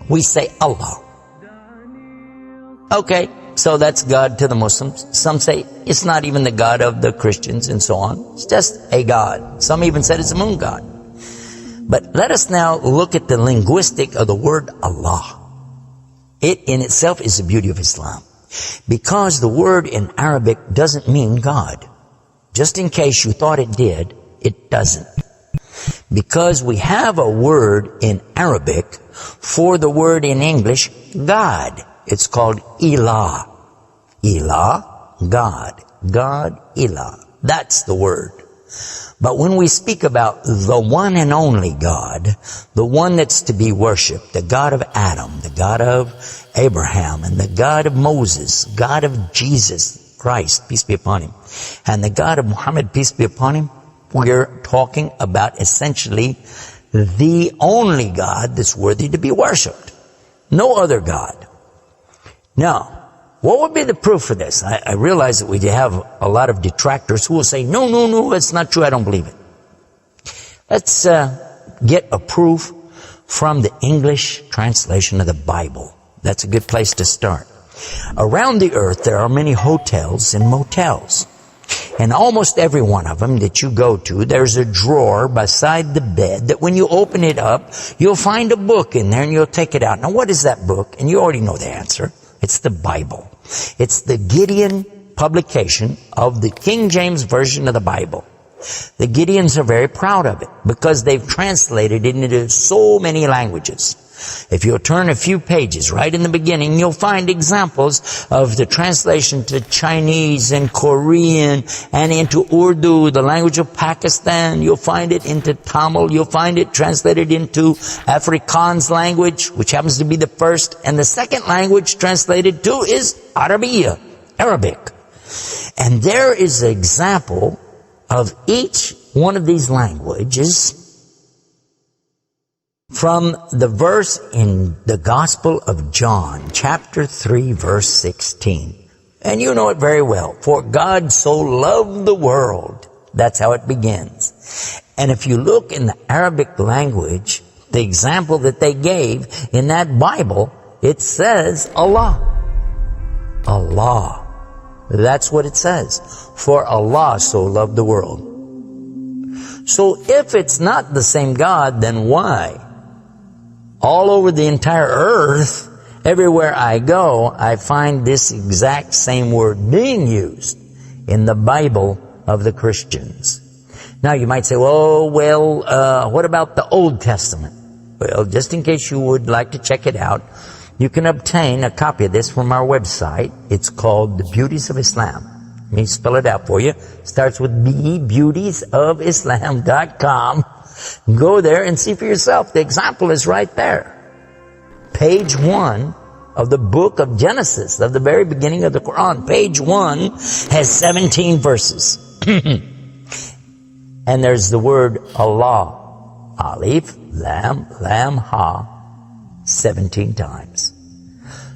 We say Allah. Okay, so that's God to the Muslims. Some say it's not even the God of the Christians and so on. It's just a God. Some even said it's a moon god. But let us now look at the linguistic of the word Allah. It in itself is the beauty of Islam. Because the word in Arabic doesn't mean God. Just in case you thought it did, it doesn't. Because we have a word in Arabic for the word in English, God. It's called Ilah. Ilah, God. God, Ilah. That's the word. But when we speak about the one and only God, the one that's to be worshipped, the God of Adam, the God of Abraham, and the God of Moses, God of Jesus Christ, peace be upon him, and the God of Muhammad, peace be upon him, we're talking about essentially the only God that's worthy to be worshipped. No other God. Now, what would be the proof for this? I realize that we have a lot of detractors who will say, no, it's not true, I don't believe it. Let's get a proof from the English translation of the Bible. That's a good place to start. Around the earth, there are many hotels and motels. And almost every one of them that you go to, there's a drawer beside the bed that when you open it up, you'll find a book in there and you'll take it out. Now, what is that book? And you already know the answer. It's the Bible. It's the Gideon publication of the King James Version of the Bible. The Gideons are very proud of it because they've translated it into so many languages. If you'll turn a few pages right in the beginning, you'll find examples of the translation to Chinese and Korean and into Urdu, the language of Pakistan. You'll find it into Tamil. You'll find it translated into Afrikaans language, which happens to be the first. And the second language translated to is Arabiya, Arabic. And there is an example of each one of these languages from the verse in the Gospel of John, chapter 3, verse 16. And you know it very well. For God so loved the world. That's how it begins. And if you look in the Arabic language, the example that they gave in that Bible, it says Allah. Allah. That's what it says. For Allah so loved the world. So if it's not the same God, then why? All over the entire earth, everywhere I go, I find this exact same word being used in the Bible of the Christians. Now you might say, what about the Old Testament? Well, just in case you would like to check it out, you can obtain a copy of this from our website. It's called The Beauties of Islam. Let me spell it out for you. It starts with B, beautiesofislam.com. Go there and see for yourself. The example is right there. Page 1 of the book of Genesis, of the very beginning of the Quran. Page 1 has 17 verses. And there's the word Allah. Alif, Lam, Ha, 17 times.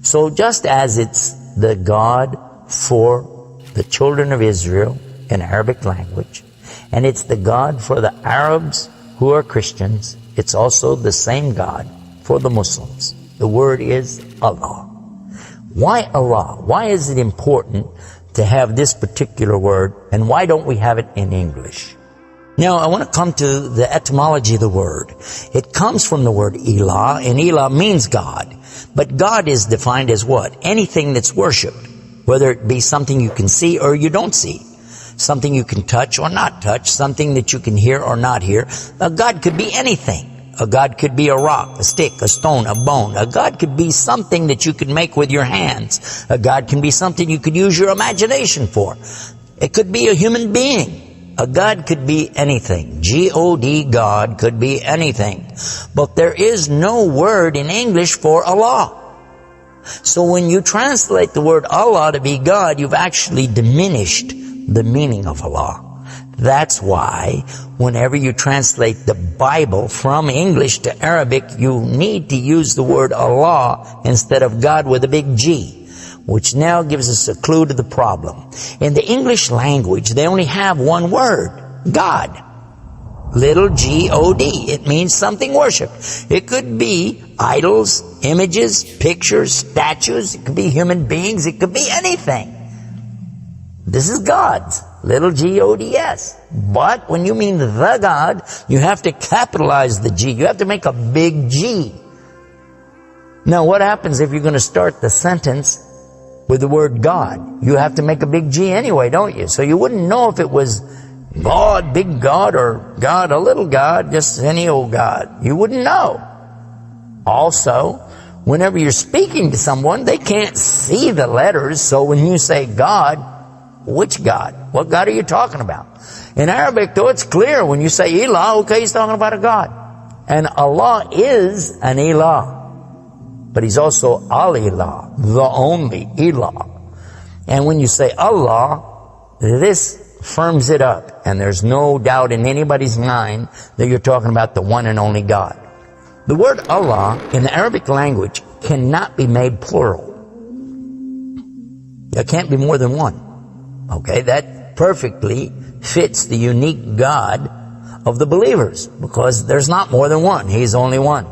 So just as it's the God for the children of Israel in Arabic language, and it's the God for the Arabs who are Christians, it's also the same God for the Muslims. The word is Allah. Why Allah? Why is it important to have this particular word, and why don't we have it in English? Now, I want to come to the etymology of the word. It comes from the word Ilah, and Ilah means God. But God is defined as what? Anything that's worshipped, whether it be something you can see or you don't see. Something you can touch or not touch, something that you can hear or not hear. A God could be anything. A God could be a rock, a stick, a stone, a bone. A God could be something that you can make with your hands. A God can be something you could use your imagination for. It could be a human being. A God could be anything. G-O-D, God could be anything. But there is no word in English for Allah. So when you translate the word Allah to be God, you've actually diminished the meaning of Allah. That's why whenever you translate the Bible from English to Arabic, you need to use the word Allah instead of God with a big G, which now gives us a clue to the problem. In the English language, they only have one word, God. Little G-O-D. It means something worshipped. It could be idols, images, pictures, statues. It could be human beings. It could be anything. This is God's. Little G-O-D-S. But when you mean the God, you have to capitalize the G. You have to make a big G. Now, what happens if you're going to start the sentence with the word God? You have to make a big G anyway, don't you? So you wouldn't know if it was God, big God, or God, a little God, just any old God. You wouldn't know. Also, whenever you're speaking to someone, they can't see the letters. So when you say God, which God? What God are you talking about? In Arabic, though, it's clear. When you say Ilah, okay, he's talking about a God. And Allah is an Ilah. But he's also Al-Ilah, the only Ilah. And when you say Allah, this firms it up. And there's no doubt in anybody's mind that you're talking about the one and only God. The word Allah in the Arabic language cannot be made plural. There can't be more than one. Okay, that perfectly fits the unique God of the believers, because there's not more than one. He's only one.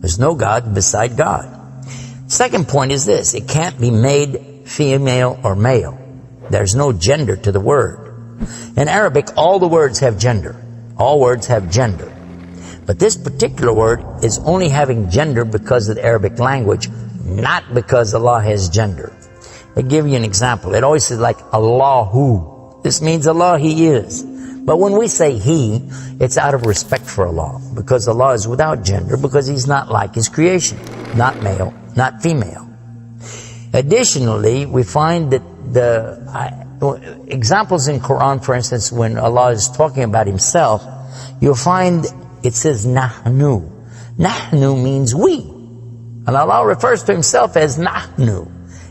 There's no God beside God. Second point is this. It can't be made female or male. There's no gender to the word. In Arabic, all the words have gender. All words have gender. But this particular word is only having gender because of the Arabic language, not because Allah has gender. I'll give you an example. It always says like Allahu. This means Allah, He is. But when we say He, it's out of respect for Allah, because Allah is without gender, because He's not like His creation, not male, not female. Additionally, we find that the examples in Quran, for instance, when Allah is talking about Himself, you'll find it says Nahnu. Nahnu means we. And Allah refers to Himself as Nahnu.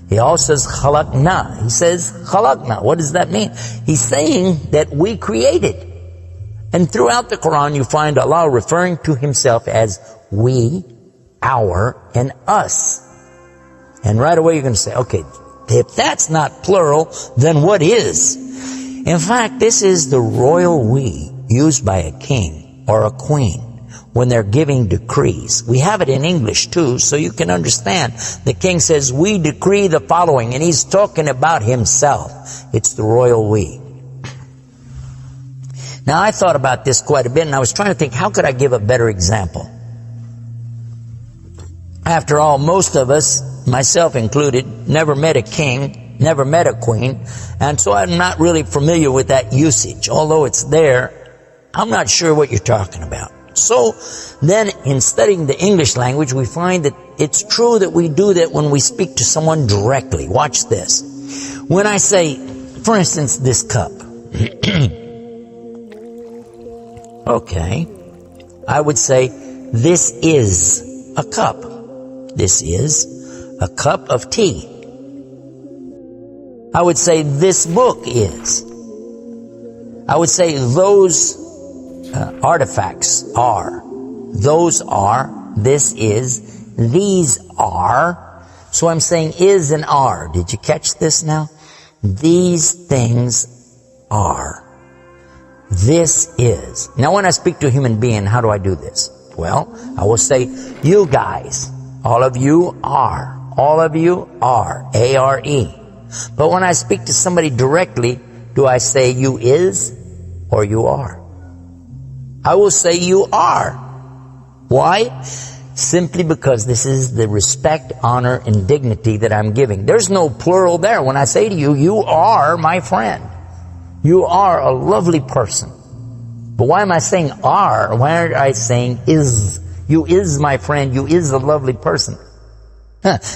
He also says khalaqna. He says khalaqna. What does that mean? He's saying that we created. And throughout the Quran you find Allah referring to Himself as we, our, and us. And right away you're going to say, okay, if that's not plural, then what is? In fact, this is the royal we used by a king or a queen when they're giving decrees. We have it in English too, so you can understand. The king says, we decree the following, and he's talking about himself. It's the royal we. Now, I thought about this quite a bit, and I was trying to think, how could I give a better example? After all, most of us, myself included, never met a king, never met a queen, and so I'm not really familiar with that usage. Although it's there, I'm not sure what you're talking about. So then in studying the English language, we find that it's true that we do that when we speak to someone directly. Watch this. When I say, for instance, this cup. Okay. I would say, this is a cup. This is a cup of tea. I would say, this book is. I would say, those artifacts are. Those are. This is. These are. So I'm saying is and are. Did you catch this now? These things are. This is. Now when I speak to a human being, how do I do this? Well, I will say, you guys. All of you are. All of you are. A-R-E. But when I speak to somebody directly, do I say you is or you are? I will say you are. Why? Simply because this is the respect, honor, and dignity that I'm giving. There's no plural there. When I say to you, you are my friend. You are a lovely person. But why am I saying are? Why aren't I saying is? You is my friend. You is a lovely person.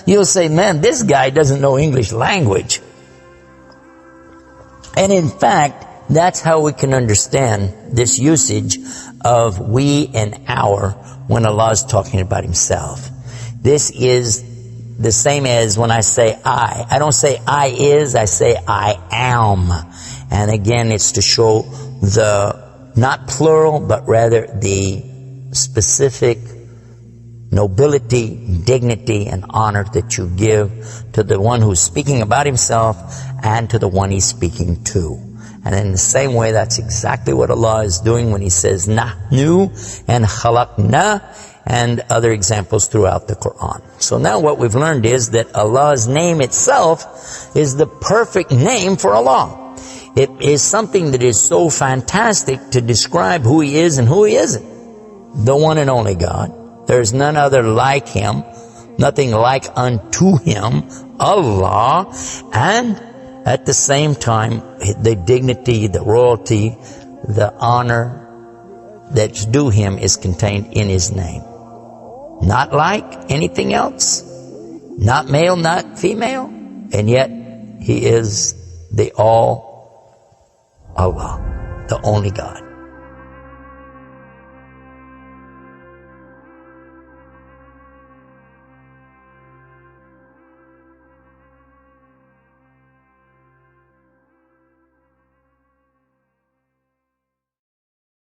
You'll say, man, this guy doesn't know English language. And in fact, that's how we can understand this usage of we and our when Allah is talking about Himself. This is the same as when I say I. I don't say I is, I say I am. And again, it's to show the, not plural, but rather the specific nobility, dignity, and honor that you give to the one who's speaking about himself and to the one he's speaking to. And in the same way, that's exactly what Allah is doing when He says Nahnu and Khalaqna and other examples throughout the Quran. So now what we've learned is that Allah's name itself is the perfect name for Allah. It is something that is so fantastic to describe who He is and who He isn't. The one and only God. There is none other like Him, nothing like unto Him, Allah, and at the same time, the dignity, the royalty, the honor that's due Him is contained in His name. Not like anything else, not male, not female, and yet He is the all Allah, the only God.